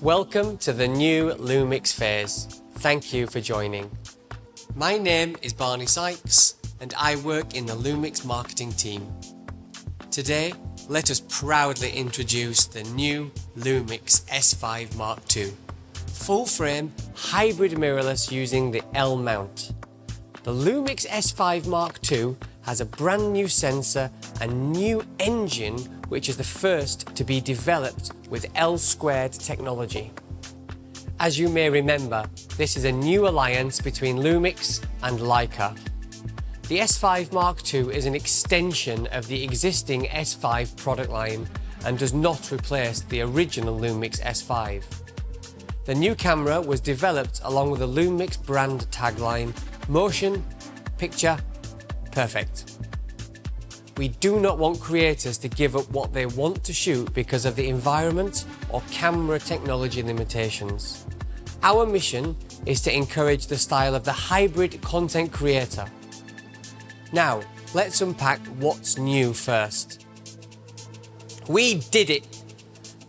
Welcome to the new LUMIX phase. Thank you for joining. My name is Barney Sykes and I work in the LUMIX marketing team. Today, let us proudly introduce the new LUMIX S5 Mark II. Full frame, hybrid mirrorless using the L mount. The LUMIX S5 Mark II has a brand new sensor and new engine which is the first to be developed with L² technology. As you may remember, this is a new alliance between LUMIX and Leica. The S5 Mark II is an extension of the existing S5 product line and does not replace the original LUMIX S5. The new camera was developed along with the LUMIX brand tagline, Motion, Picture, Perfect. We do not want creators to give up what they want to shoot because of the environment or camera technology limitations. Our mission is to encourage the style of the hybrid content creator. Now, let's unpack what's new first. We did it!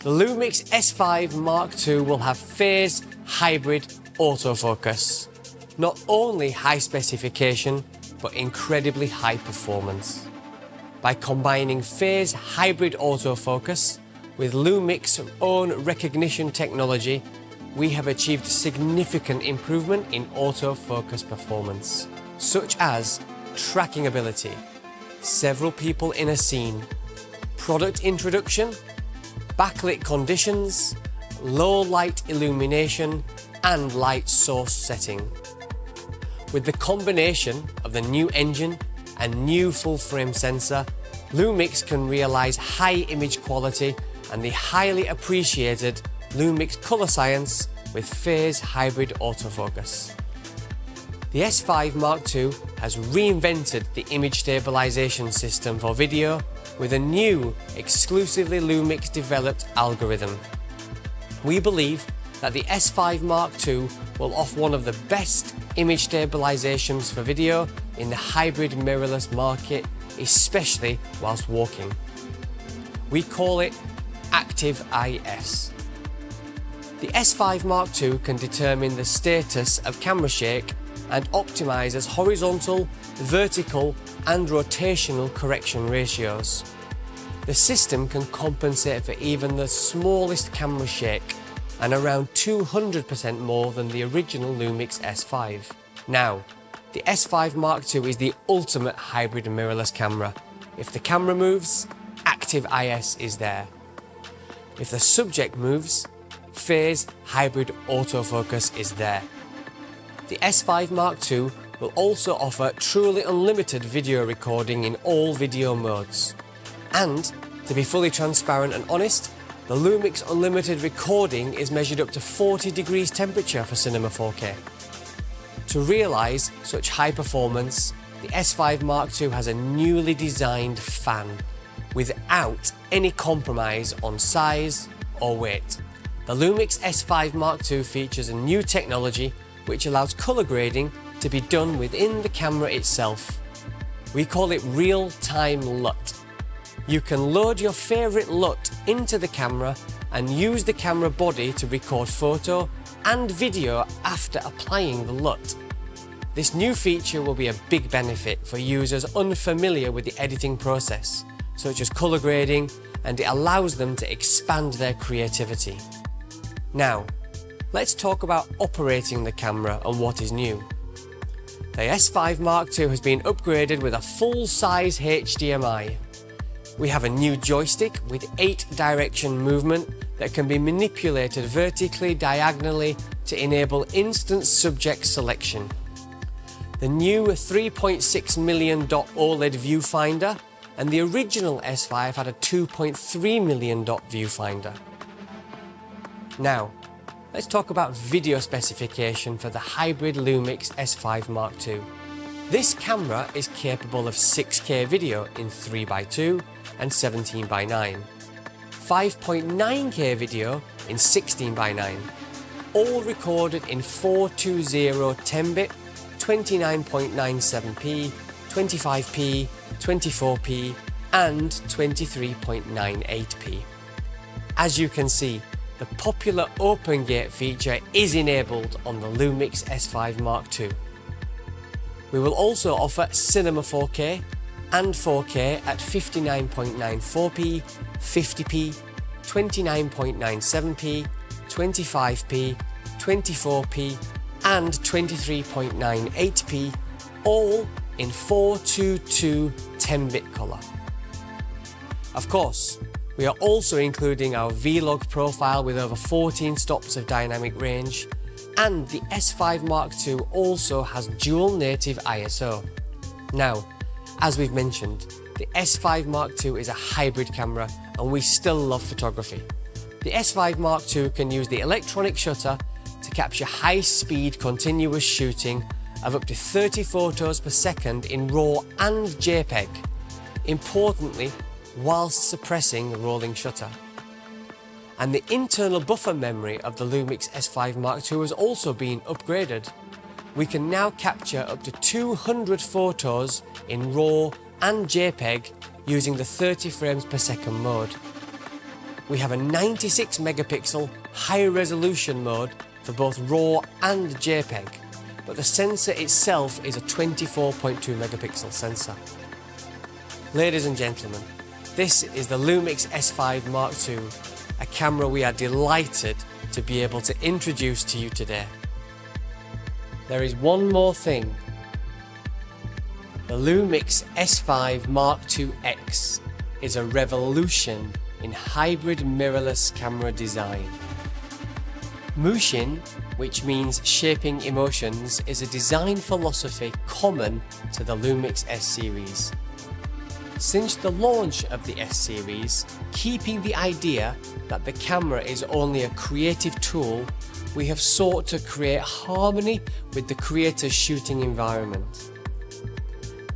The LUMIX S5 Mark II will have phase hybrid autofocus. Not only high specification, but incredibly high performance. By combining phase hybrid autofocus with LUMIX's own recognition technology, we have achieved significant improvement in autofocus performance, such as tracking ability, several people in a scene, product introduction, backlit conditions, low light illumination, and light source setting. With the combination of the new engine and new full-frame sensor, LUMIX can realize high image quality and the highly appreciated LUMIX color science with phase hybrid autofocus. The S5 Mark II has reinvented the image stabilization system for video with a new, exclusively LUMIX developed algorithm. We believe that the S5 Mark II will offer one of the best image stabilizations for video in the hybrid mirrorless market, especially whilst walking. We call it Active IS. The S5 Mark II can determine the status of camera shake and optimizes horizontal, vertical and rotational correction ratios. The system can compensate for even the smallest camera shake and around 200% more than the original LUMIX S5. Now, the S5 Mark II is the ultimate hybrid mirrorless camera. If the camera moves, Active IS is there. If the subject moves, phase hybrid autofocus is there. The S5 Mark II will also offer truly unlimited video recording in all video modes. And, to be fully transparent and honest, the LUMIX Unlimited recording is measured up to 40 degrees temperature for Cinema 4K. To realise such high performance, the S5 Mark II has a newly designed fan, without any compromise on size or weight. The LUMIX S5 Mark II features a new technology which allows colour grading to be done within the camera itself. We call it real-time LUT. You can load your favourite LUT into the camera and use the camera body to record photo and video after applying the LUT. This new feature will be a big benefit for users unfamiliar with the editing process, such as colour grading, and it allows them to expand their creativity. Now, let's talk about operating the camera and what is new. The S5 Mark II has been upgraded with a full-size HDMI. We have a new joystick with 8-direction movement that can be manipulated vertically, diagonally to enable instant subject selection. The new 3.6 million dot OLED viewfinder and the original S5 had a 2.3 million dot viewfinder. Now, let's talk about video specification for the hybrid LUMIX S5 Mark II. This camera is capable of 6K video in 3x2 and 17x9, 5.9K video in 16x9, all recorded in 420 10-bit, 29.97p, 25p, 24p and 23.98p. As you can see, the popular open gate feature is enabled on the LUMIX S5 Mark II. We will also offer Cinema 4K and 4K at 59.94p, 50p, 29.97p, 25p, 24p and 23.98p, all in 422 10-bit colour. Of course, we are also including our V-Log profile with over 14 stops of dynamic range, and the S5 Mark II also has dual native ISO. Now, as we've mentioned, the S5 Mark II is a hybrid camera and we still love photography. The S5 Mark II can use the electronic shutter to capture high-speed continuous shooting of up to 30 photos per second in RAW and JPEG, importantly whilst suppressing the rolling shutter. And the internal buffer memory of the LUMIX S5 Mark II has also been upgraded. We can now capture up to 200 photos in RAW and JPEG using the 30 frames per second mode. We have a 96 megapixel high resolution mode for both RAW and JPEG, but the sensor itself is a 24.2 megapixel sensor. Ladies and gentlemen, this is the LUMIX S5 Mark II, a camera we are delighted to be able to introduce to you today. There is one more thing. The LUMIX S5 Mark IIX is a revolution in hybrid mirrorless camera design. Mushin, which means shaping emotions, is a design philosophy common to the LUMIX S series. Since the launch of the S series, keeping the idea that the camera is only a creative tool, we have sought to create harmony with the creator's shooting environment.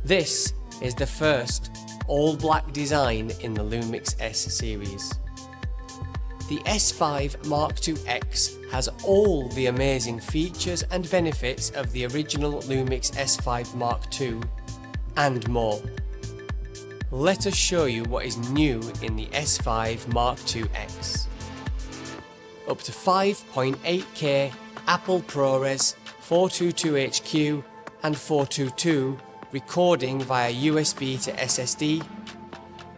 This is the first all-black design in the LUMIX S series. The S5 Mark IIX has all the amazing features and benefits of the original LUMIX S5 Mark II and more. Let us show you what is new in the S5 Mark IIX. Up to 5.8K Apple ProRes 422HQ and 422 recording via USB to SSD,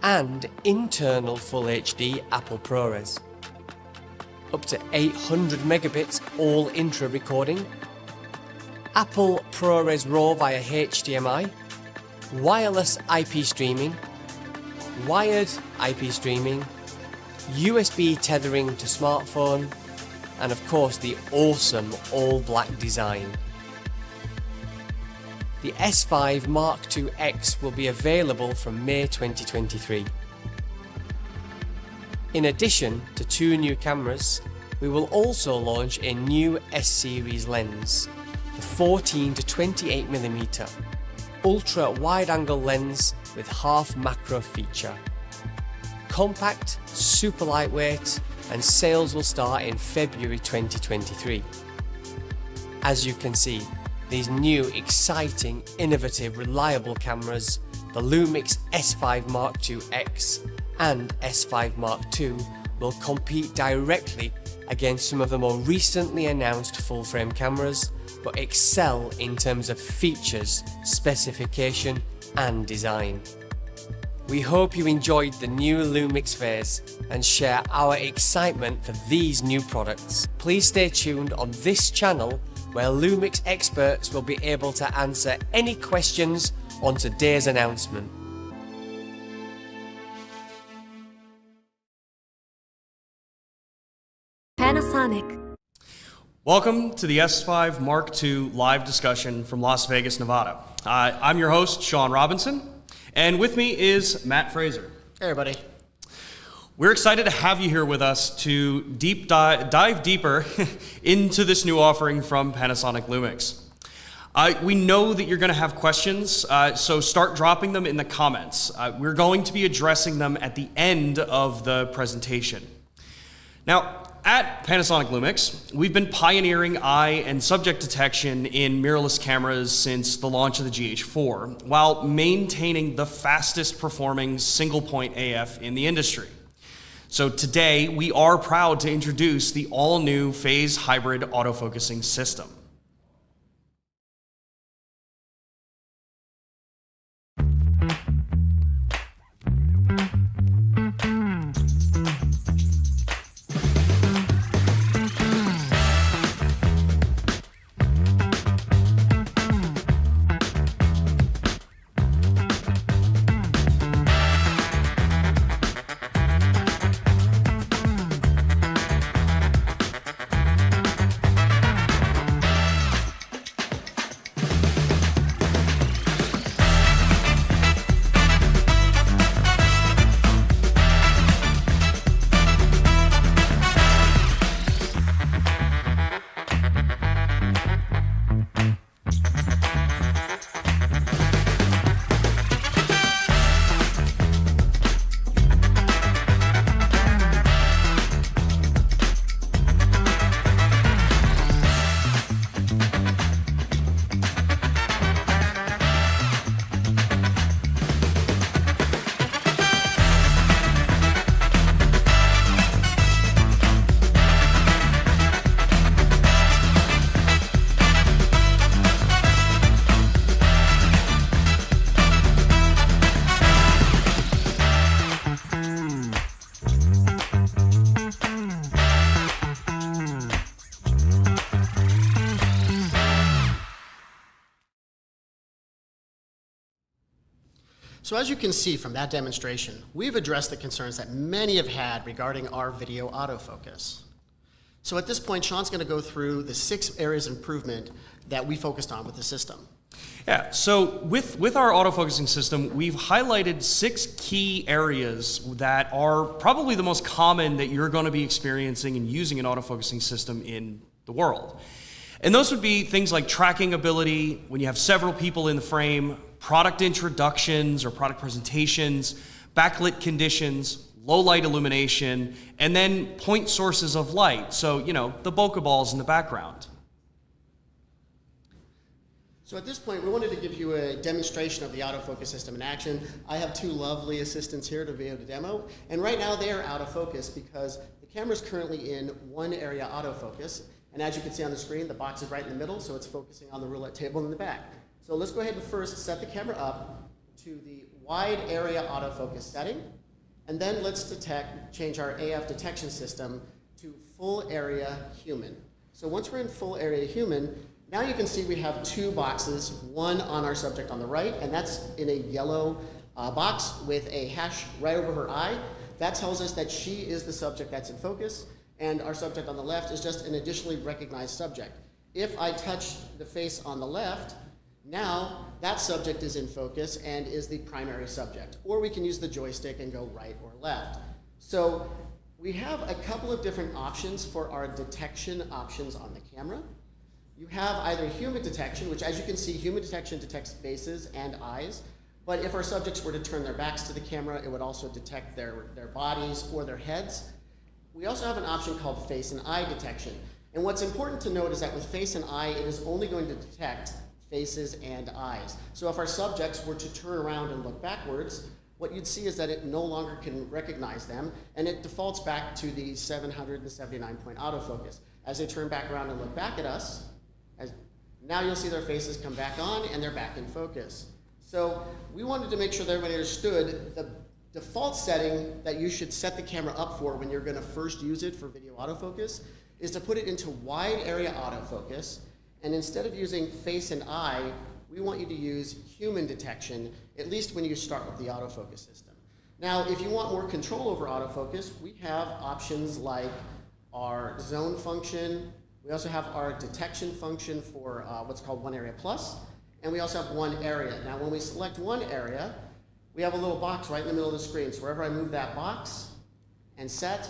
and internal Full HD Apple ProRes. Up to 800 megabits all intra recording, Apple ProRes RAW via HDMI, wireless IP streaming, wired IP streaming, USB tethering to smartphone, and of course the awesome all-black design. The S5 Mark IIX will be available from May 2023. In addition to 2 new cameras, we will also launch a new S-series lens, the 14 to 28mm ultra wide-angle lens with half macro feature. Compact, super lightweight, and sales will start in February 2023. As you can see, these new, exciting, innovative, reliable cameras, the LUMIX S5 Mark IIX and S5 Mark II, will compete directly against some of the more recently announced full-frame cameras, but excel in terms of features, specification and design. We hope you enjoyed the new LUMIX Phase and share our excitement for these new products. Please stay tuned on this channel where LUMIX experts will be able to answer any questions on today's announcement. Panasonic. Welcome to the S5 Mark II live discussion from Las Vegas, Nevada. I'm your host, Sean Robinson, and with me is Matt Fraser. Hey everybody. We're excited to have you here with us to dive deeper into this new offering from Panasonic LUMIX. We know that you're going to have questions, so start dropping them in the comments. We're going to be addressing them at the end of the presentation. Now, at Panasonic LUMIX, we've been pioneering eye and subject detection in mirrorless cameras since the launch of the GH4, while maintaining the fastest performing single point AF in the industry. So today, we are proud to introduce the all-new phase hybrid autofocusing system. So as you can see from that demonstration, we've addressed the concerns that many have had regarding our video autofocus. So at this point, Sean's going to go through the 6 areas of improvement that we focused on with the system. Yeah, so with our autofocusing system, we've highlighted 6 key areas that are probably the most common that you're going to be experiencing and using an autofocusing system in the world. And those would be things like tracking ability, when you have several people in the frame, product introductions or product presentations, backlit conditions, low light illumination, and then point sources of light. So, you know, the bokeh balls in the background. So at this point, we wanted to give you a demonstration of the autofocus system in action. I have 2 lovely assistants here to be able to demo. And right now they are out of focus because the camera is currently in one area autofocus. And as you can see on the screen, the box is right in the middle, so it's focusing on the roulette table in the back. So let's go ahead and first set the camera up to the wide area autofocus setting. And then let's change our AF detection system to full area human. So once we're in full area human, now you can see we have 2 boxes, one on our subject on the right, and that's in a yellow box with a hash right over her eye. That tells us that she is the subject that's in focus, and our subject on the left is just an additionally recognized subject. If I touch the face on the left, now that subject is in focus and is the primary subject. Or we can use the joystick and go right or left. So we have a couple of different options for our detection options on the camera. You have either human detection, which as you can see, human detection detects faces and eyes. But if our subjects were to turn their backs to the camera, it would also detect their bodies or their heads. We also have an option called face and eye detection. And what's important to note is that with face and eye, it is only going to detect faces and eyes. So if our subjects were to turn around and look backwards, what you'd see is that it no longer can recognize them, and it defaults back to the 779-point autofocus. As they turn back around and look back at us, now you'll see their faces come back on and they're back in focus. So we wanted to make sure that everybody understood the default setting that you should set the camera up for when you're going to first use it for video autofocus is to put it into wide area autofocus, and instead of using face and eye, we want you to use human detection, at least when you start with the autofocus system. Now, if you want more control over autofocus, we have options like our zone function. We also have our detection function for what's called one area plus, and we also have one area. Now, when we select one area, we have a little box right in the middle of the screen. So wherever I move that box and set,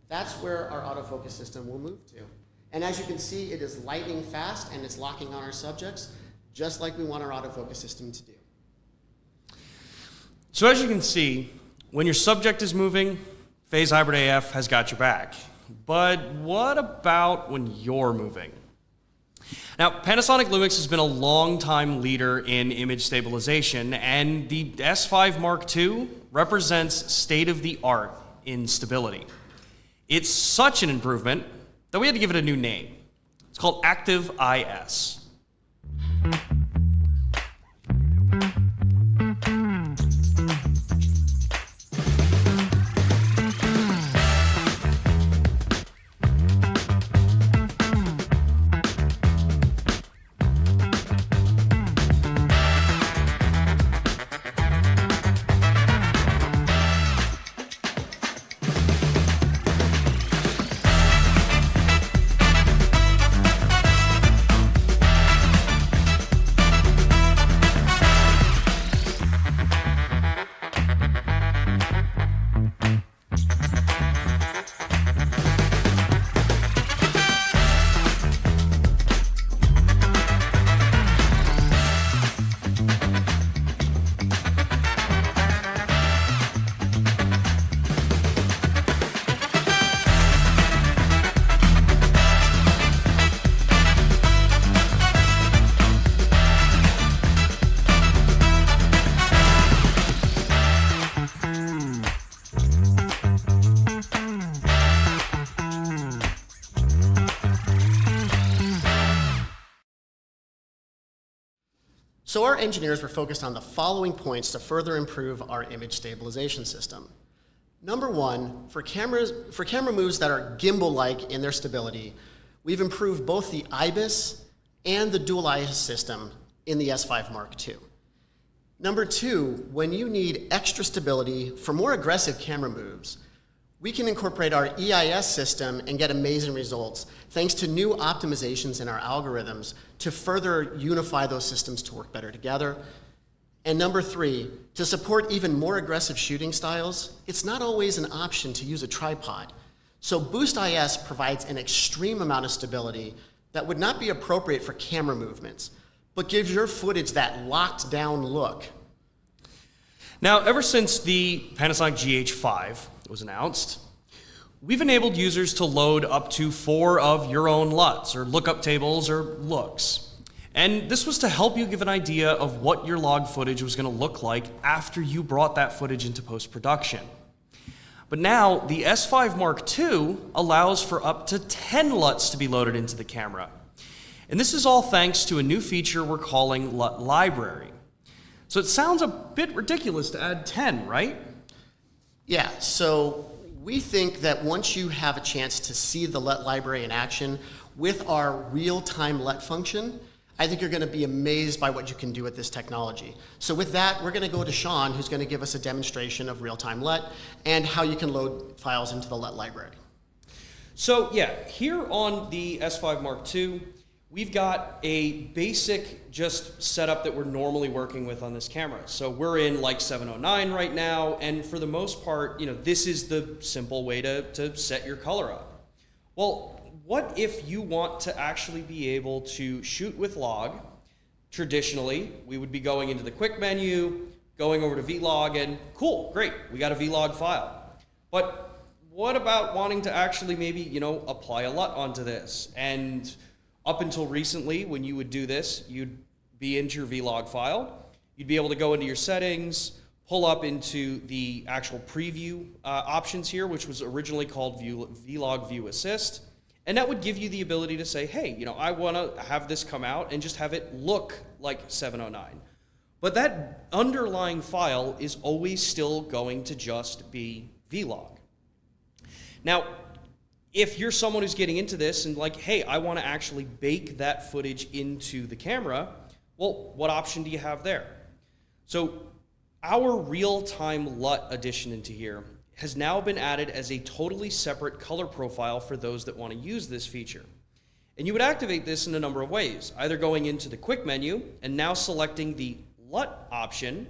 that's where our autofocus system will move to. And as you can see, it is lightning fast and it's locking on our subjects, just like we want our autofocus system to do. So as you can see, when your subject is moving, Phase Hybrid AF has got your back. But what about when you're moving? Now, Panasonic LUMIX has been a long-time leader in image stabilization, and the S5 Mark II represents state-of-the-art in stability. It's such an improvement that we had to give it a new name. It's called Active IS. So our engineers were focused on the following points to further improve our image stabilization system. Number one, for camera moves that are gimbal-like in their stability, we've improved both the IBIS and the dual IS system in the S5 Mark II. Number two, when you need extra stability for more aggressive camera moves, we can incorporate our EIS system and get amazing results thanks to new optimizations in our algorithms to further unify those systems to work better together. And number three, to support even more aggressive shooting styles, it's not always an option to use a tripod. So Boost IS provides an extreme amount of stability that would not be appropriate for camera movements, but gives your footage that locked down look. Now, ever since the Panasonic GH5 was announced, we've enabled users to load up to 4 of your own LUTs, or lookup tables, or looks. And this was to help you give an idea of what your log footage was going to look like after you brought that footage into post-production. But now, the S5 Mark II allows for up to 10 LUTs to be loaded into the camera. And this is all thanks to a new feature we're calling LUT Library. So it sounds a bit ridiculous to add 10, right? Yeah, so we think that once you have a chance to see the LUT library in action with our real-time LUT function, I think you're going to be amazed by what you can do with this technology. So with that, we're going to go to Sean, who's going to give us a demonstration of real-time LUT and how you can load files into the LUT library. So yeah, here on the S5 Mark II, we've got a basic just setup that we're normally working with on this camera. So we're in like 709 right now, and for the most part, this is the simple way to set your color up. Well, what if you want to actually be able to shoot with log? Traditionally, we would be going into the quick menu, going over to vlog, and cool, great, we got a vlog file. But what about wanting to actually maybe, apply a LUT onto this? And up until recently, when you would do this, you'd be into your vlog file. You'd be able to go into your settings, pull up into the actual preview options here, which was originally called Vlog View Assist. And that would give you the ability to say, hey, I want to have this come out and just have it look like 709. But that underlying file is always still going to just be vlog. Now, if you're someone who's getting into this and like, hey, I want to actually bake that footage into the camera, well, what option do you have there? So our real-time LUT addition into here has now been added as a totally separate color profile for those that want to use this feature. And you would activate this in a number of ways, either going into the quick menu and now selecting the LUT option,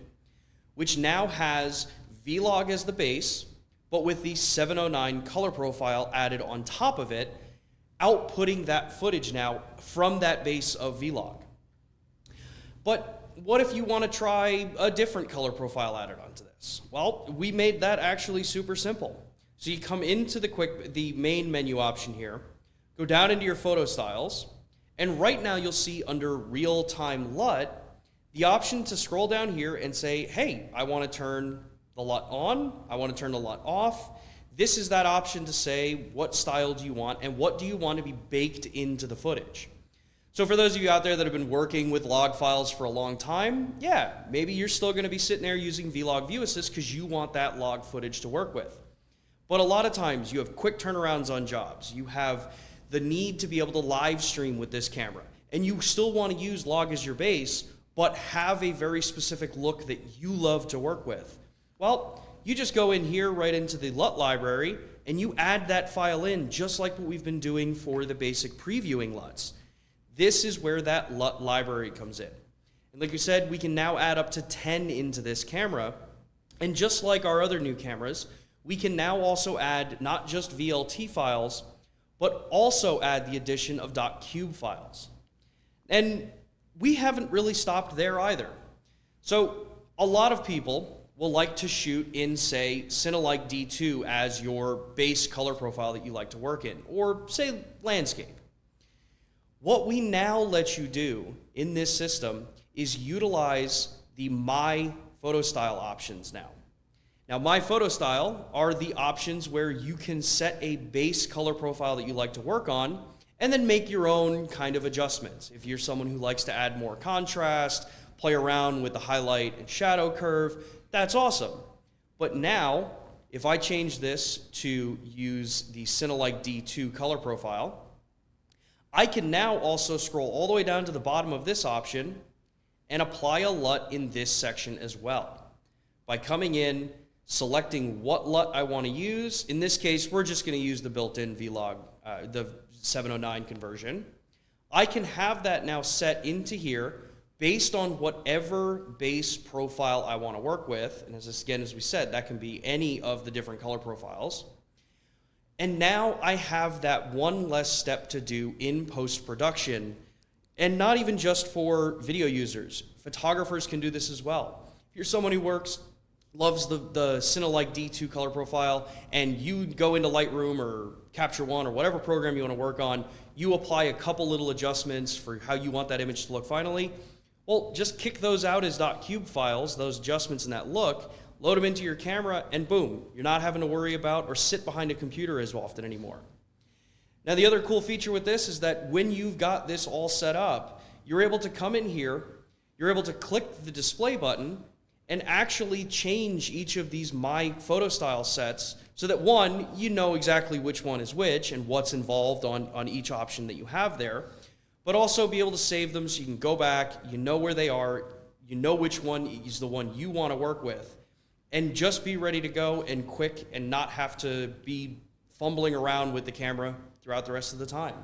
which now has vlog as the base, but with the 709 color profile added on top of it, outputting that footage now from that base of vlog. But what if you want to try a different color profile added onto this? Well, we made that actually super simple. So you come into the main menu option here, go down into your photo styles, and right now you'll see under real-time LUT, the option to scroll down here and say, hey, I want to turn the LUT on, I want to turn the LUT off. this is that option to say what style do you want and what do you want to be baked into the footage. So for those of you out there that have been working with log files for a long time, yeah, maybe you're still going to be sitting there using Vlog View Assist because you want that log footage to work with. But a lot of times you have quick turnarounds on jobs. You have the need to be able to live stream with this camera, and you still want to use log as your base, but have a very specific look that you love to work with. Well, you just go in here right into the LUT library and you add that file in just like what we've been doing for the basic previewing LUTs. This is where that LUT library comes in. And like we said, we can now add up to 10 into this camera. And just like our other new cameras, we can now also add not just VLT files, but also add the addition of .cube files. And we haven't really stopped there either. So a lot of people will like to shoot in, say, Cinelike D2 as your base color profile that you like to work in, or say landscape. What we now let you do in this system is utilize the My Photo Style options now. Now, My Photo Style are the options where you can set a base color profile that you like to work on and then make your own kind of adjustments. If you're someone who likes to add more contrast, play around with the highlight and shadow curve, that's awesome. But now, if I change this to use the Cinelike D2 color profile, I can now also scroll all the way down to the bottom of this option and apply a LUT in this section as well. By coming in, selecting what LUT I want to use. In this case, we're just going to use the built-in Vlog, the 709 conversion. I can have that now set into here based on whatever base profile I want to work with. And as we said, that can be any of the different color profiles. And now I have that one less step to do in post-production, and not even just for video users. Photographers can do this as well. If you're someone who loves the Cinelike D2 color profile, and you go into Lightroom or Capture One or whatever program you want to work on, you apply a couple little adjustments for how you want that image to look finally, well, just kick those out as .cube files, those adjustments and that look, load them into your camera, and boom, you're not having to worry about or sit behind a computer as often anymore. Now, the other cool feature with this is that when you've got this all set up, you're able to come in here, you're able to click the display button, and actually change each of these My Photo Style sets so that, one, you know exactly which one is which and what's involved on each option that you have there, but also be able to save them so you can go back, you know where they are, you know which one is the one you want to work with, and just be ready to go and quick and not have to be fumbling around with the camera throughout the rest of the time.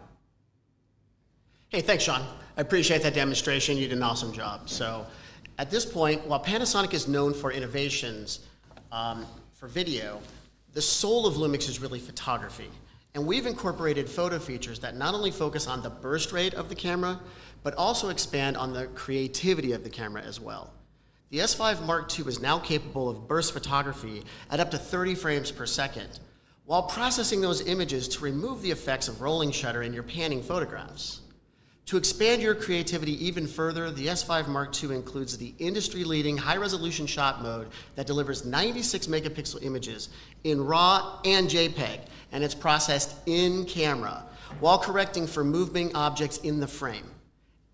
Hey, thanks, Sean. I appreciate that demonstration. You did an awesome job. So at this point, while Panasonic is known for innovations for video, the soul of Lumix is really photography. And we've incorporated photo features that not only focus on the burst rate of the camera, but also expand on the creativity of the camera as well. The S5 Mark II is now capable of burst photography at up to 30 frames per second, while processing those images to remove the effects of rolling shutter in your panning photographs. To expand your creativity even further, the S5 Mark II includes the industry-leading high-resolution shot mode that delivers 96 megapixel images in RAW and JPEG, and it's processed in camera while correcting for moving objects in the frame.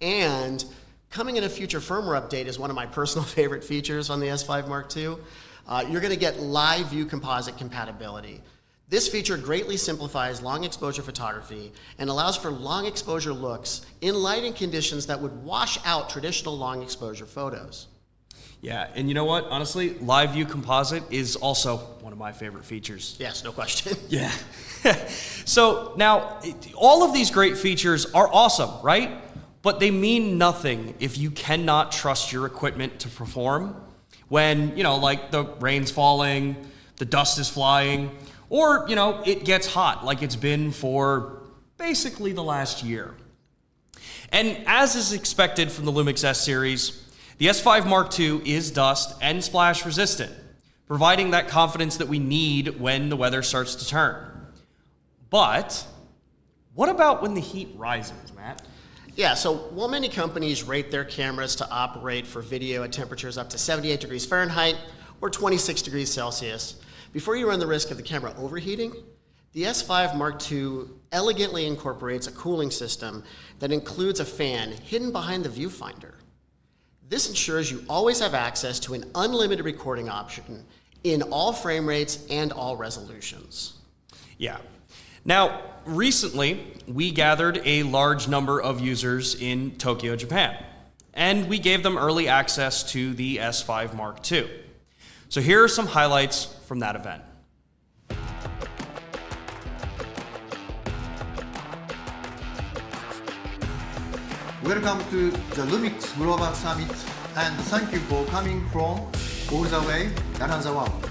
And coming in a future firmware update is one of my personal favorite features on the S5 Mark II. You're going to get live view composite compatibility. This feature greatly simplifies long exposure photography and allows for long exposure looks in lighting conditions that would wash out traditional long exposure photos. Yeah, and you know what? Honestly, live view composite is also one of my favorite features. Yes, no question. Yeah. So now, all of these great features are awesome, right? But they mean nothing if you cannot trust your equipment to perform when, like the rain's falling, the dust is flying, or, it gets hot like it's been for basically the last year. And as is expected from the LUMIX S series, the S5 Mark II is dust and splash resistant, providing that confidence that we need when the weather starts to turn. But what about when the heat rises, Matt? Yeah, so while many companies rate their cameras to operate for video at temperatures up to 78 degrees Fahrenheit or 26 degrees Celsius, Before you run the risk of the camera overheating, the S5 Mark II elegantly incorporates a cooling system that includes a fan hidden behind the viewfinder. This ensures you always have access to an unlimited recording option in all frame rates and all resolutions. Yeah. Now, recently, we gathered a large number of users in Tokyo, Japan, and we gave them early access to the S5 Mark II. So here are some highlights from that event. Welcome to the LUMIX Global Summit and thank you for coming from all the way around the world.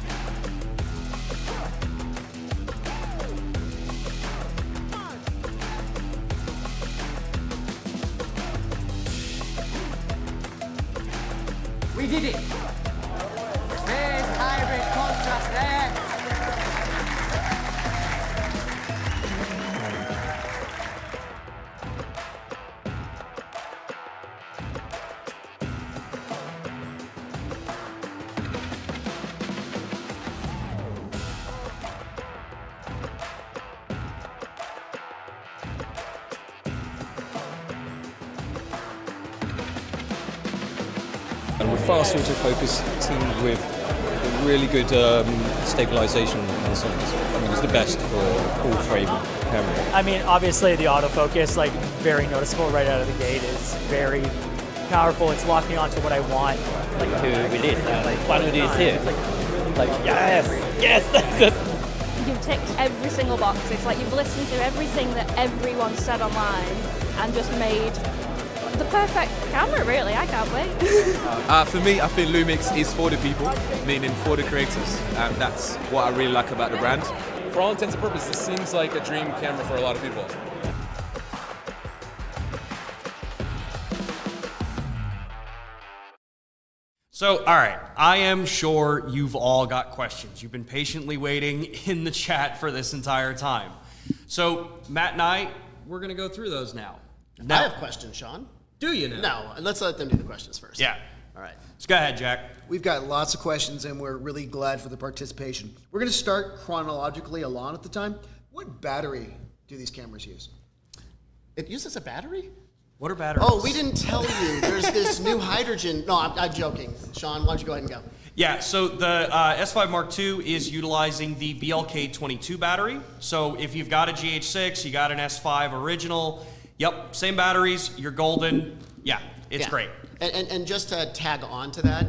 We did it! Phase hybrid contrast there! And we're fast autofocus team with a really good stabilization. I mean, it's the best for all frame camera. I mean, obviously the autofocus, like very noticeable right out of the gate, is very powerful. It's locking onto what I want. Like to release, one of these here. Like yes. You've ticked every single box. It's like you've listened to everything that everyone said online and just made the perfect camera, really. I can't wait. For me, I think LUMIX is for the people, meaning for the creators. That's what I really like about the brand. For all intents and purposes, this seems like a dream camera for a lot of people. So, all right, I am sure you've all got questions. You've been patiently waiting in the chat for this entire time. So, Matt and I, we're going to go through those now. I have questions, Sean. Do you now? No, let's let them do the questions first. Yeah. All right. So go ahead, Jack. We've got lots of questions and we're really glad for the participation. We're going to start chronologically along at the time. What battery do these cameras use? It uses a battery? What are batteries? Oh, we didn't tell you. There's this new hydrogen. No, I'm joking. Sean, why don't you go ahead and go? Yeah, so the S5 Mark II is utilizing the BLK22 battery. So if you've got a GH6, you got an S5 original, yep, same batteries, you're golden. Yeah, it's great. And just to tag on to that,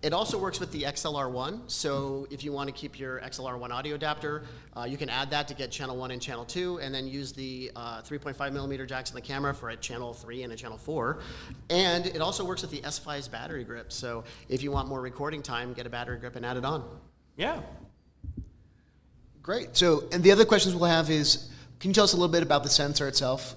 it also works with the XLR1. So if you want to keep your XLR1 audio adapter, you can add that to get channel 1 and channel 2, and then use the 3.5 millimeter jacks in the camera for a channel 3 and a channel 4. And it also works with the S5's battery grip. So if you want more recording time, get a battery grip and add it on. Yeah. Great. So, and the other questions we'll have is, can you tell us a little bit about the sensor itself?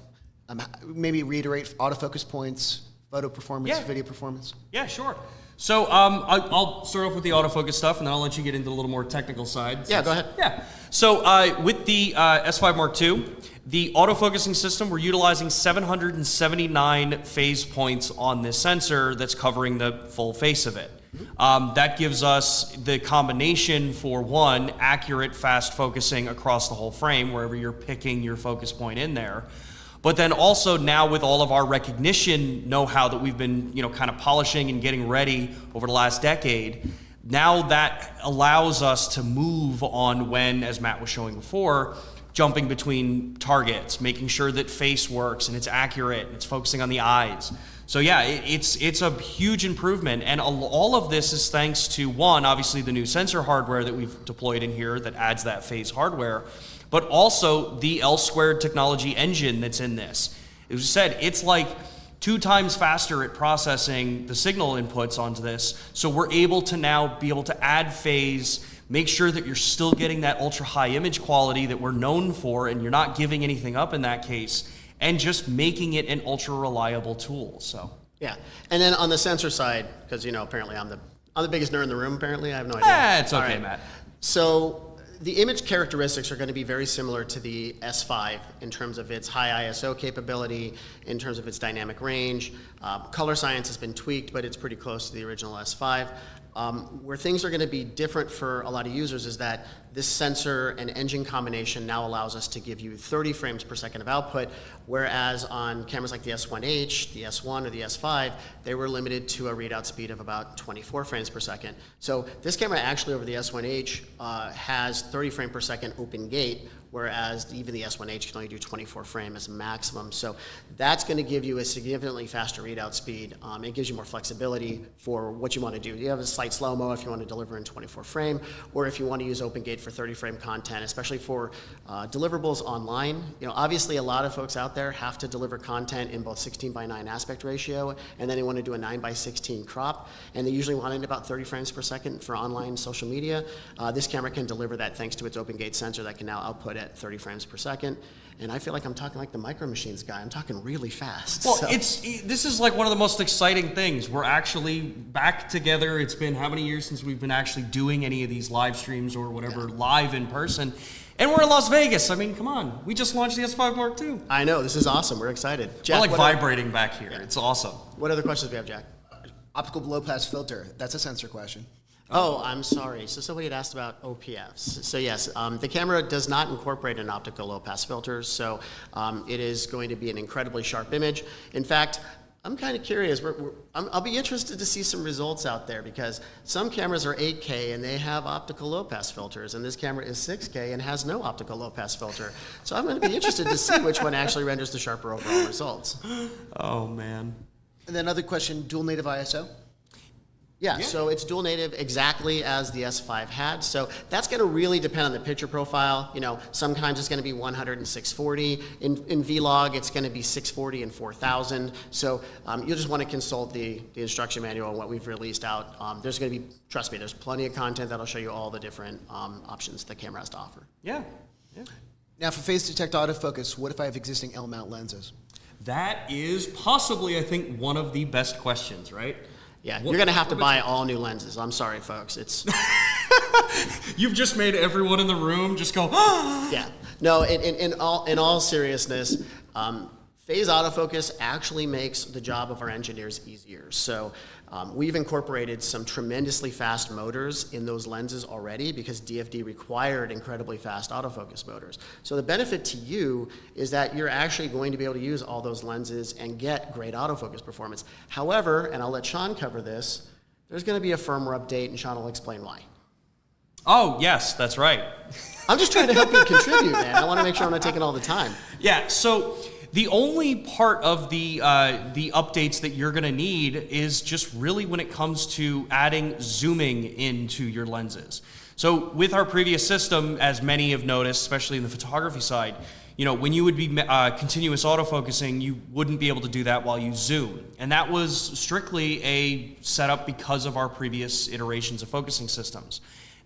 Maybe reiterate autofocus points, photo performance, video performance. Yeah, sure. So I'll start off with the autofocus stuff, and then I'll let you get into the little more technical side. Yeah, go ahead. Yeah. So with the S5 Mark II, the autofocusing system, we're utilizing 779 phase points on this sensor that's covering the full face of it. That gives us the combination for one, accurate fast focusing across the whole frame, wherever you're picking your focus point in there. But then also now with all of our recognition know-how that we've been, kind of polishing and getting ready over the last decade, now that allows us to move on when, as Matt was showing before, jumping between targets, making sure that face works and it's accurate and it's focusing on the eyes. So yeah, it's a huge improvement, and all of this is thanks to, one, obviously the new sensor hardware that we've deployed in here that adds that phase hardware, but also the L-squared technology engine that's in this. As we said, it's like 2 times faster at processing the signal inputs onto this, so we're able to now be able to add phase, make sure that you're still getting that ultra-high image quality that we're known for, and you're not giving anything up in that case, and just making it an ultra-reliable tool. So yeah, and then on the sensor side, because apparently I'm the biggest nerd in the room. Apparently, I have no idea. It's okay, Matt. So the image characteristics are going to be very similar to the S5 in terms of its high ISO capability, in terms of its dynamic range. Color science has been tweaked, but it's pretty close to the original S5. Where things are going to be different for a lot of users is that this sensor and engine combination now allows us to give you 30 frames per second of output, whereas on cameras like the S1H, the S1, or the S5, they were limited to a readout speed of about 24 frames per second. So this camera actually over the S1H has 30 frame per second open gate, whereas even the S1H can only do 24 frame as a maximum. So that's going to give you a significantly faster readout speed. It gives you more flexibility for what you want to do. You have a slight slow-mo if you want to deliver in 24 frame, or if you want to use open gate for 30 frame content, especially for deliverables online. Obviously a lot of folks out there have to deliver content in both 16:9 aspect ratio, and then they want to do a 9:16 crop, and they usually want it in about 30 frames per second for online social media. This camera can deliver that thanks to its open gate sensor that can now output at 30 frames per second. And I feel like I'm talking like the Micro Machines guy. I'm talking really fast. Well, this is like one of the most exciting things. We're actually back together. It's been how many years since we've been actually doing any of these live streams or whatever live in person? And we're in Las Vegas. I mean, come on. We just launched the S5 Mark II. I know. This is awesome. We're excited. Jack, we're like vibrating back here. Yeah. It's awesome. What other questions do we have, Jack? Optical low pass filter. That's a sensor question. Oh, I'm sorry. So somebody had asked about OPFs. So yes, the camera does not incorporate an optical low-pass filter, so it is going to be an incredibly sharp image. In fact, I'm kind of curious. I'll be interested to see some results out there because some cameras are 8K and they have optical low-pass filters, and this camera is 6K and has no optical low-pass filter. So I'm going to be interested to see which one actually renders the sharper overall results. Oh, man. And then another question, dual native ISO? Yeah, so it's dual native exactly as the S5 had. So that's going to really depend on the picture profile. Sometimes it's going to be 100 and 640. In Vlog, it's going to be 640 and 4000. So you'll just want to consult the instruction manual and what we've released out. There's going to be, trust me, there's plenty of content that'll show you all the different options the camera has to offer. Yeah. Now for phase detect autofocus, what if I have existing L-mount lenses? That is possibly, I think, one of the best questions, right? Yeah, you're going to have to buy all new lenses. I'm sorry, folks. It's You've just made everyone in the room just go, Yeah. No, in all seriousness, phase autofocus actually makes the job of our engineers easier. So we've incorporated some tremendously fast motors in those lenses already because DFD required incredibly fast autofocus motors. So the benefit to you is that you're actually going to be able to use all those lenses and get great autofocus performance. However, and I'll let Sean cover this, there's going to be a firmware update, and Sean will explain why. Oh, yes, that's right. I'm just trying to help you contribute, man. I want to make sure I'm not taking all the time. Yeah, so the only part of the updates that you're going to need is just really when it comes to adding zooming into your lenses. So with our previous system, as many have noticed, especially in the photography side, when you would be continuous autofocusing, you wouldn't be able to do that while you zoom. And that was strictly a setup because of our previous iterations of focusing systems.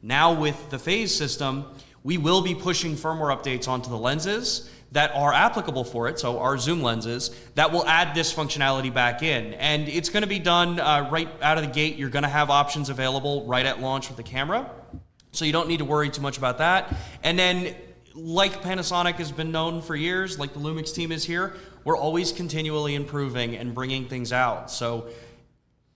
Now with the phase system, we will be pushing firmware updates onto the lenses that are applicable for it, so our zoom lenses, that will add this functionality back in. And it's gonna be done right out of the gate. You're gonna have options available right at launch with the camera, so you don't need to worry too much about that. And then, like Panasonic has been known for years, like the LUMIX team is here, we're always continually improving and bringing things out. So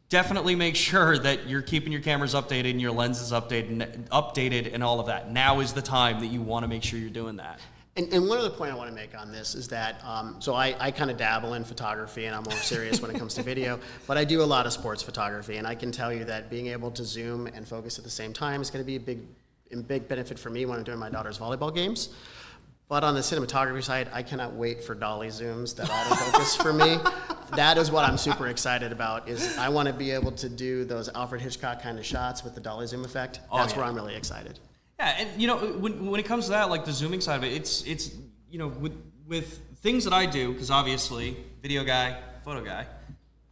definitely make sure that you're keeping your cameras updated and your lenses updated and all of that. Now is the time that you wanna make sure you're doing that. And one other point I want to make on this is that, so I kind of dabble in photography and I'm more serious when it comes to video, but I do a lot of sports photography, and I can tell you that being able to zoom and focus at the same time is going to be a big benefit for me when I'm doing my daughter's volleyball games. But on the cinematography side, I cannot wait for dolly zooms that autofocus for me. That is what I'm super excited about, is I want to be able to do those Alfred Hitchcock kind of shots with the dolly zoom effect. That's where I'm really excited. Yeah, and when it comes to that, like the zooming side of it, it's with things that I do, because obviously video guy, photo guy,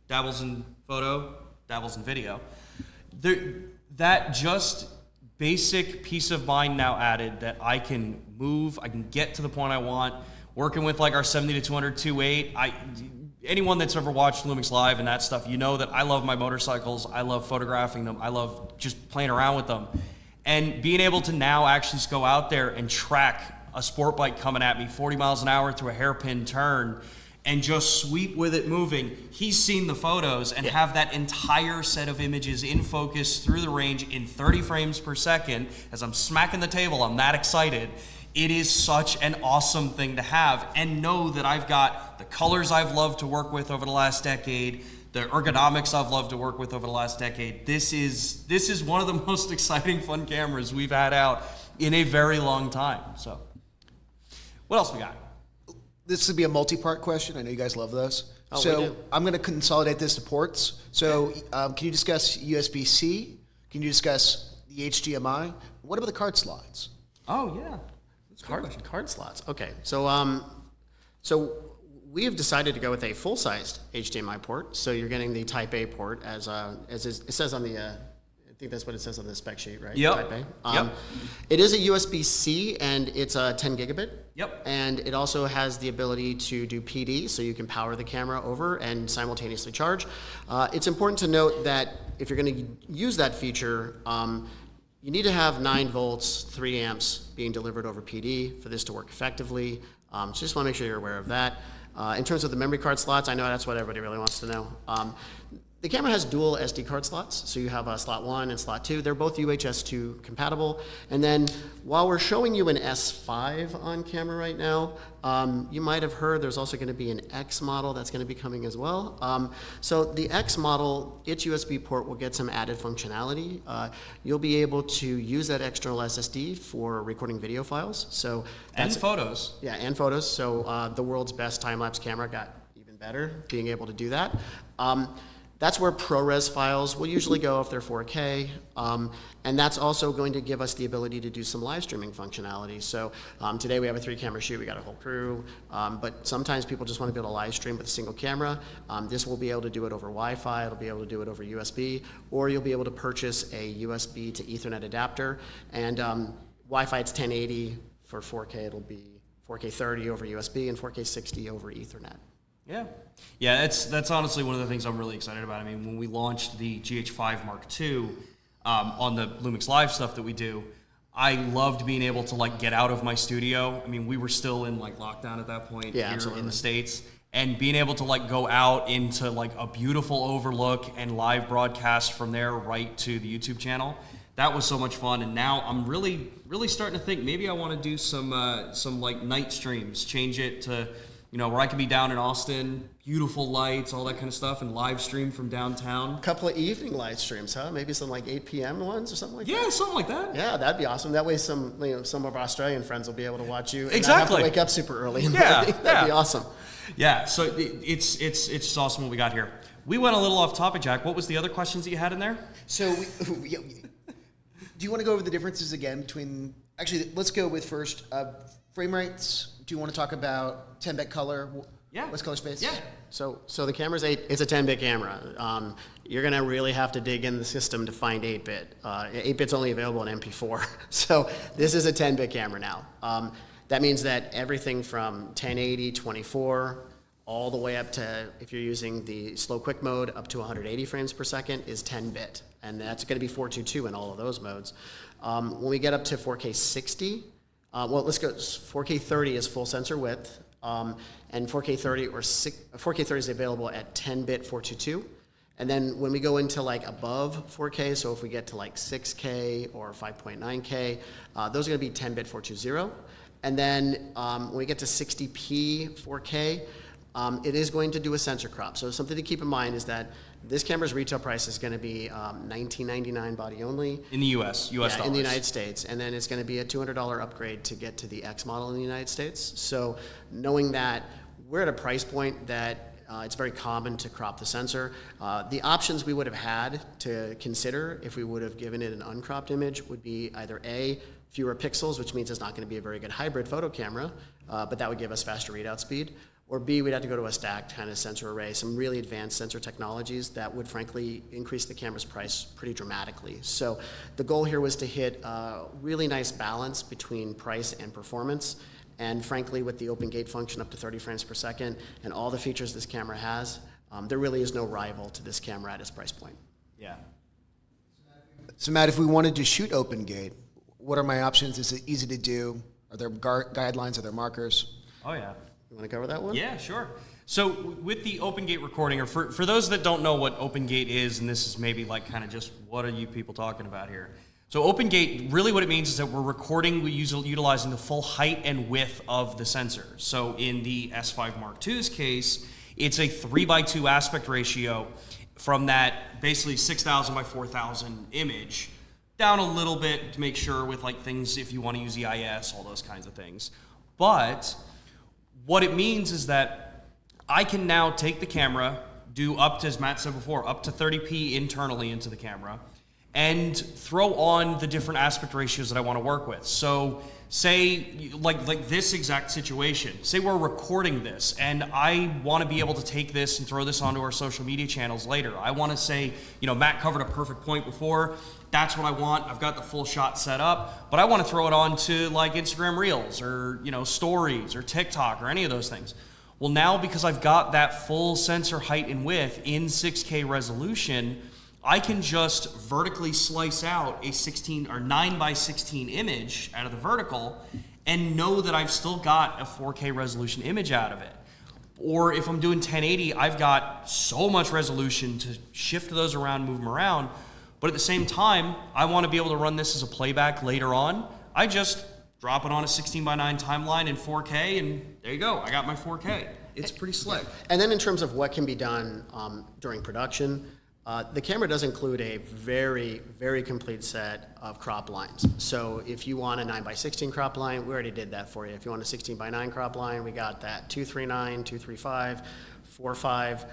dabbles in photo, dabbles in video. That just basic peace of mind now added that I can move, I can get to the point I want. Working with like our 70-200 2.8, anyone that's ever watched LUMIX Live and that stuff, you know that I love my motorcycles, I love photographing them, I love just playing around with them. And being able to now actually just go out there and track a sport bike coming at me 40 miles an hour through a hairpin turn and just sweep with it moving. He's seen the photos and have that entire set of images in focus through the range in 30 frames per second. As I'm smacking the table, I'm that excited. It is such an awesome thing to have, and know that I've got the colors I've loved to work with over the last decade, the ergonomics I've loved to work with over the last decade. This is one of the most exciting, fun cameras we've had out in a very long time. So, what else we got? This would be a multi-part question. I know you guys love those. Oh, we So do. I'm going to consolidate this to ports. So can you discuss USB-C? Can you discuss the HDMI? What about the card slots? Oh, yeah. Card slots. Okay, so we have decided to go with a full-sized HDMI port. So you're getting the Type A port as it says on the. I think that's what it says on the spec sheet, right? Yep. Type A. Yep. It is a USB-C, and it's a 10 gigabit. Yep. And it also has the ability to do PD, so you can power the camera over and simultaneously charge. It's important to note that if you're going to use that feature, you need to have 9 volts, 3 amps being delivered over PD for this to work effectively. So just want to make sure you're aware of that. In terms of the memory card slots, I know that's what everybody really wants to know. The camera has dual SD card slots, so you have slot 1 and slot 2. They're both UHS-2 compatible. And then while we're showing you an S5 on camera right now, you might have heard there's also going to be an X model that's going to be coming as well. So the X model, its USB port will get some added functionality. You'll be able to use that external SSD for recording video files. So And photos. Yeah, and photos. So the world's best time-lapse camera got even better being able to do that. That's where ProRes files will usually go if they're 4K, and that's also going to give us the ability to do some live streaming functionality. So today we have a 3-camera shoot, we got a whole crew, but sometimes people just want to be able to live stream with a single camera. This will be able to do it over Wi-Fi, it'll be able to do it over USB, or you'll be able to purchase a USB to Ethernet adapter, and Wi-Fi it's 1080, for 4K it'll be 4K 30 over USB and 4K 60 over Ethernet. Yeah, that's honestly one of the things I'm really excited about. I mean, when we launched the GH5 Mark II on the LUMIX Live stuff that we do, I loved being able to get out of my studio. I mean, we were still in lockdown at that point here absolutely. in the States, and being able to go out into a beautiful overlook and live broadcast from there right to the YouTube channel. That was so much fun, and now I'm really starting to think maybe I want to do some night streams, change it to where I can be down in Austin, beautiful lights, all that kind of stuff, and live stream from downtown. A couple of evening live streams, huh? Maybe some 8 p.m. ones or something like that? Yeah, something like that. Yeah, that'd be awesome. That way some of our Australian friends will be able to watch you and exactly. not have to wake up super early in the morning. That'd be awesome. Yeah, so it's just awesome what we got here. We went a little off topic, Jack. What was the other questions that you had in there? So do you want to go over the differences again between, actually, let's go with first frame rates. Do you want to talk about 10-bit color? Yeah. What's color space? Yeah. So the camera's it's a 10-bit camera. You're gonna really have to dig in the system to find 8-bit. 8-bit's only available in MP4. So this is a 10-bit camera now. That means that everything from 1080, 24, all the way up to, if you're using the slow quick mode, up to 180 frames per second is 10-bit. And that's gonna be 422 in all of those modes. When we get up to 4K 60, let's go. 4K 30 is full sensor width, and 4K 30 4K 30 is available at 10-bit 422. And then when we go into above 4K, so if we get to 6K or 5.9K, those are going to be 10-bit 420. And then when we get to 60p 4K, it is going to do a sensor crop. So something to keep in mind is that this camera's retail price is going to be $19.99 body only. In the US dollars. In the United States. And then it's going to be a $200 upgrade to get to the X model in the United States. So knowing that we're at a price point that it's very common to crop the sensor. The options we would have had to consider if we would have given it an uncropped image would be either A, fewer pixels, which means it's not going to be a very good hybrid photo camera, but that would give us faster readout speed. Or B, we'd have to go to a stacked kind of sensor array, some really advanced sensor technologies that would frankly increase the camera's price pretty dramatically. So the goal here was to hit a really nice balance between price and performance. And frankly, with the open gate function up to 30 frames per second and all the features this camera has, there really is no rival to this camera at its price point. Yeah. So Matt, if we wanted to shoot open gate, what are my options? Is it easy to do? Are there guidelines? Are there markers? Oh yeah. You want to cover that one? Yeah, sure. So with the open gate recording, or for those that don't know what open gate is, and this is maybe like kind of just what are you people talking about here? So open gate, really what it means is that we're recording utilizing the full height and width of the sensor. So in the S5 Mark II's case, it's a 3:2 aspect ratio from that basically 6,000 by 4,000 image down a little bit to make sure with like things if you want to use EIS, all those kinds of things. But what it means is that I can now take the camera, do up to, as Matt said before, up to 30p internally into the camera, and throw on the different aspect ratios that I want to work with. So say, like this exact situation, say we're recording this, and I want to be able to take this and throw this onto our social media channels later. I want to say, you know, Matt covered a perfect point before, that's what I want, I've got the full shot set up, but I want to throw it on to like Instagram Reels, or, you know, Stories, or TikTok, or any of those things. Well, now because I've got that full sensor height and width in 6K resolution, I can just vertically slice out a 16 or 9:16 image out of the vertical and know that I've still got a 4K resolution image out of it. Or if I'm doing 1080, I've got so much resolution to shift those around, move them around. But at the same time, I want to be able to run this as a playback later on. I just drop it on a 16:9 timeline in 4K, and there you go. I got my 4K. It's pretty slick. And then in terms of what can be done during production, the camera does include a very, very complete set of crop lines. So if you want a 9:16 crop line, we already did that for you. If you want a 16:9 crop line, we got that 239, 235, 45.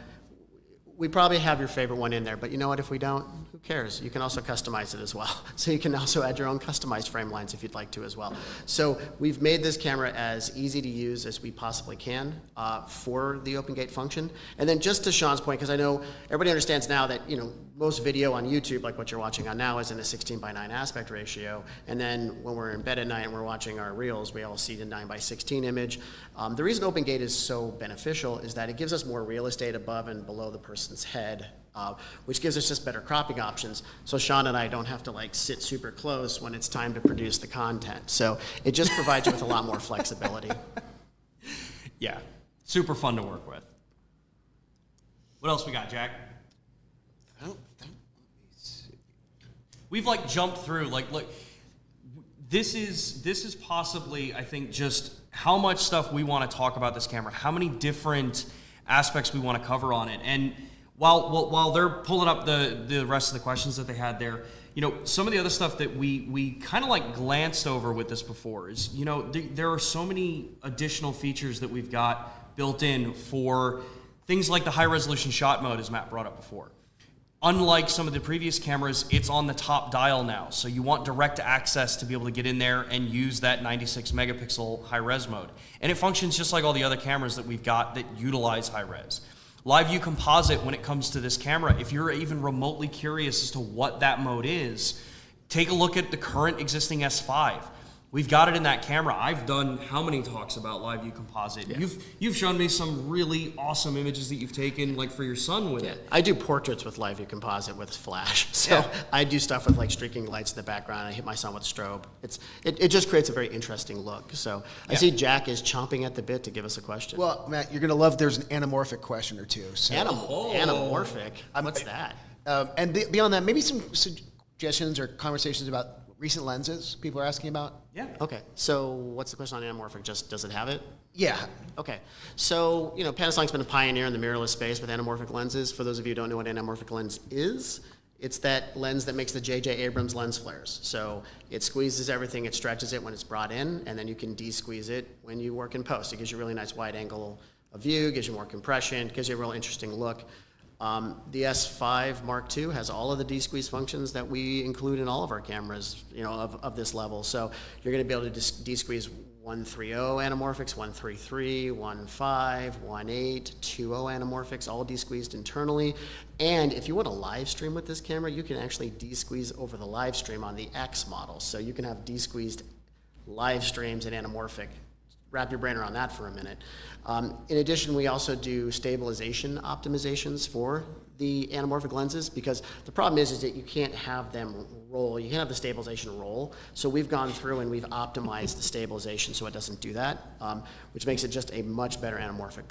We probably have your favorite one in there, but you know what, if we don't, who cares? You can also customize it as well. So you can also add your own customized frame lines if you'd like to as well. So we've made this camera as easy to use as we possibly can for the open gate function. And then just to Sean's point, because I know everybody understands now that, you know, most video on YouTube, like what you're watching on now, is in a 16:9 aspect ratio. And then when we're in bed at night and we're watching our reels, we all see the 9:16 image. The reason open gate is so beneficial is that it gives us more real estate above and below the person's head, which gives us just better cropping options. So Sean and I don't have to like sit super close when it's time to produce the content. So it just provides you with a lot more flexibility. Yeah, super fun to work with. What else we got, Jack? We've like jumped through, like, look, this is possibly, I think, just how much stuff we want to talk about this camera, how many different aspects we want to cover on it. And while they're pulling up the rest of the questions that they had there, you know, some of the other stuff that we kind of like glanced over with this before is, you know, there are so many additional features that we've got built in for things like the high resolution shot mode, as Matt brought up before. Unlike some of the previous cameras, it's on the top dial now. So you want direct access to be able to get in there and use that 96 megapixel high res mode. And it functions just like all the other cameras that we've got that utilize high res. Live view composite, when it comes to this camera, if you're even remotely curious as to what that mode is, take a look at the current existing S5. We've got it in that camera. I've done how many talks about live view composite? Yeah. You've shown me some really awesome images that you've taken, like for your son with it. I do portraits with live view composite with flash. So I do stuff with like streaking lights in the background. I hit my son with strobe. It just creates a very interesting look. So I see Jack is chomping at the bit to give us a question. Well, Matt, you're gonna love. There's an anamorphic question or two. So. Anamorphic. What's that? And beyond that, maybe some suggestions or conversations about recent lenses people are asking about. Yeah. Okay. So what's the question on anamorphic? Just does it have it? Yeah. Okay. So, you know, Panasonic's been a pioneer in the mirrorless space with anamorphic lenses. For those of you who don't know what anamorphic lens is, it's that lens that makes the J.J. Abrams lens flares. So it squeezes everything, it stretches it when it's brought in, and then you can de-squeeze it when you work in post. It gives you a really nice wide angle of view, gives you more compression, gives you a real interesting look. The S5 Mark II has all of the de-squeeze functions that we include in all of our cameras, you know, of this level. So you're going to be able to de-squeeze 130 anamorphics, 133, 15, 18, 20 anamorphics, all de-squeezed internally. And if you want to live stream with this camera, you can actually de-squeeze over the live stream on the X model. So you can have de-squeezed live streams in anamorphic wrap your brain around that for a minute. In addition, we also do stabilization optimizations for the anamorphic lenses, because the problem is that you can't have them roll. You can't have the stabilization roll. So we've gone through and we've optimized the stabilization so it doesn't do that, which makes it just a much better anamorphic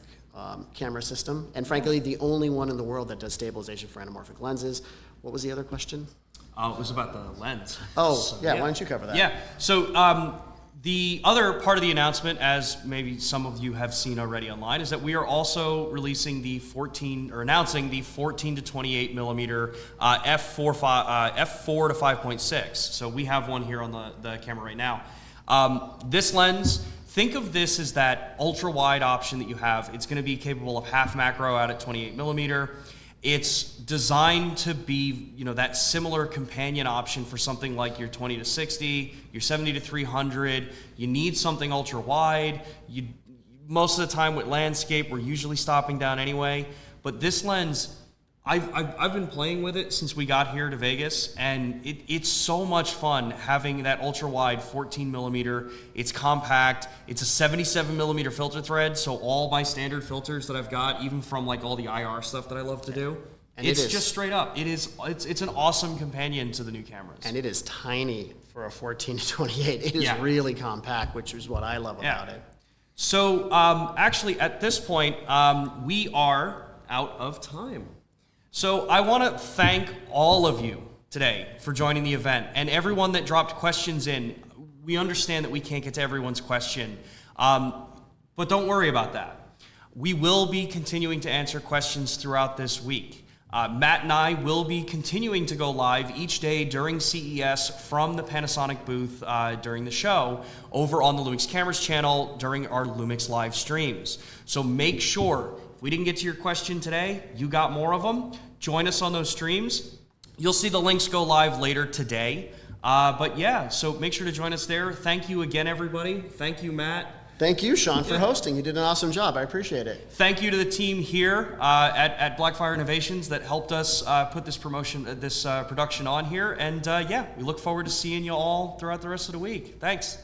camera system. And frankly, the only one in the world that does stabilization for anamorphic lenses. What was the other question? It was about the lens. Oh, So, yeah, why don't you cover that? Yeah, so the other part of the announcement, as maybe some of you have seen already online, is that we are also releasing announcing the 14 to 28 millimeter f4 to 5.6. So we have one here on the camera right now. This lens, think of this as that ultra wide option that you have. It's going to be capable of half macro out at 28 millimeter. It's designed to be, that similar companion option for something like your 20 to 60, your 70 to 300. You need something ultra wide. Most of the time with landscape, we're usually stopping down anyway. But this lens, I've been playing with it since we got here to Vegas, and it's so much fun having that ultra wide 14 millimeter. It's compact. It's a 77 millimeter filter thread, so all my standard filters that I've got, even from like all the IR stuff that I love to do, and it's just straight up. It's an awesome companion to the new cameras. And it is tiny for a 14 to 28. It is really compact, which is what I love about it. So actually, at this point, we are out of time. So I want to thank all of you today for joining the event, and everyone that dropped questions in. We understand that we can't get to everyone's question, but don't worry about that. We will be continuing to answer questions throughout this week. Matt and I will be continuing to go live each day during CES from the Panasonic booth during the show over on the Lumix Cameras channel during our Lumix live streams. So make sure, if we didn't get to your question today, you got more of them, join us on those streams. You'll see the links go live later today. But yeah, so make sure to join us there. Thank you again, everybody. Thank you, Matt. Thank you, Sean, for hosting. You did an awesome job. I appreciate it. Thank you to the team here at Blackfire Innovations that helped us put this production on here. And yeah, we look forward to seeing you all throughout the rest of the week. Thanks.